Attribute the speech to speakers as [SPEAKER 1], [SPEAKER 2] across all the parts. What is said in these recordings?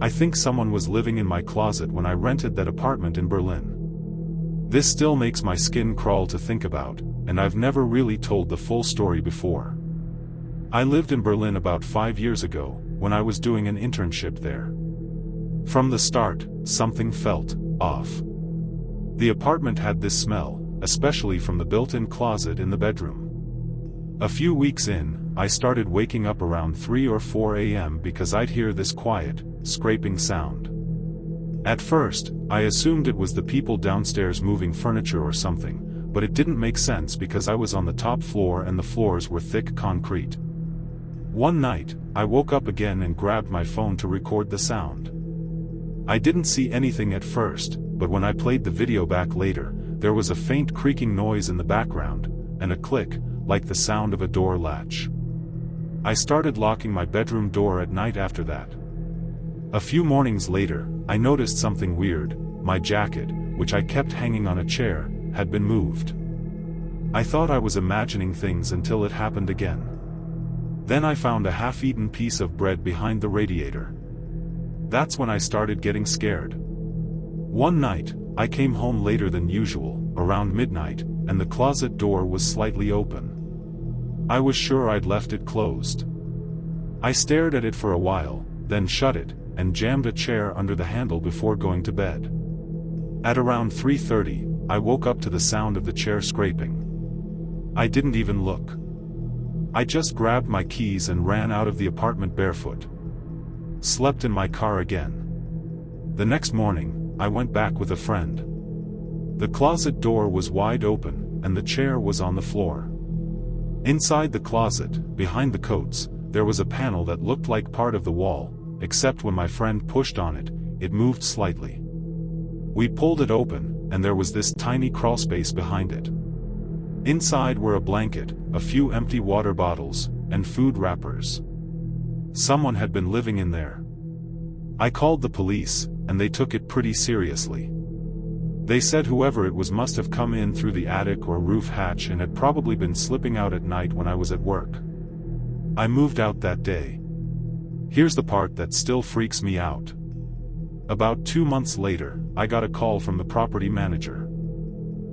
[SPEAKER 1] I think someone was living in my closet when I rented that apartment in Berlin. This still makes my skin crawl to think about, and I've never really told the full story before. I lived in Berlin about 5 years ago, when I was doing an internship there. From the start, something felt off. The apartment had this smell, especially from the built-in closet in the bedroom. A few weeks in, I started waking up around 3 or 4 a.m. because I'd hear this quiet, scraping sound. At first, I assumed it was the people downstairs moving furniture or something, but it didn't make sense because I was on the top floor and the floors were thick concrete. One night, I woke up again and grabbed my phone to record the sound. I didn't see anything at first, but when I played the video back later, there was a faint creaking noise in the background, and a click, like the sound of a door latch. I started locking my bedroom door at night after that. A few mornings later, I noticed something weird. My jacket, which I kept hanging on a chair, had been moved. I thought I was imagining things until it happened again. Then I found a half-eaten piece of bread behind the radiator. That's when I started getting scared. One night, I came home later than usual, around midnight, and the closet door was slightly open. I was sure I'd left it closed. I stared at it for a while, then shut it, and jammed a chair under the handle before going to bed. At around 3:30, I woke up to the sound of the chair scraping. I didn't even look. I just grabbed my keys and ran out of the apartment barefoot. Slept in my car again. The next morning, I went back with a friend. The closet door was wide open, and the chair was on the floor. Inside the closet, behind the coats, there was a panel that looked like part of the wall, except when my friend pushed on it, it moved slightly. We pulled it open, and there was this tiny crawlspace behind it. Inside were a blanket, a few empty water bottles, and food wrappers. Someone had been living in there. I called the police, and they took it pretty seriously. They said whoever it was must have come in through the attic or roof hatch and had probably been slipping out at night when I was at work. I moved out that day. Here's the part that still freaks me out. About 2 months later, I got a call from the property manager.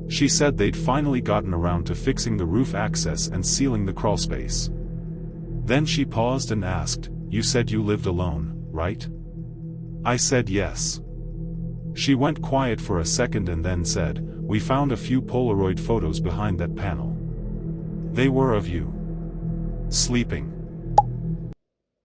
[SPEAKER 1] She said they'd finally gotten around to fixing the roof access and sealing the crawlspace. Then she paused and asked, "You said you lived alone, right?" I said yes. She went quiet for a second and then said, "We found a few Polaroid photos behind that panel. They were of you sleeping."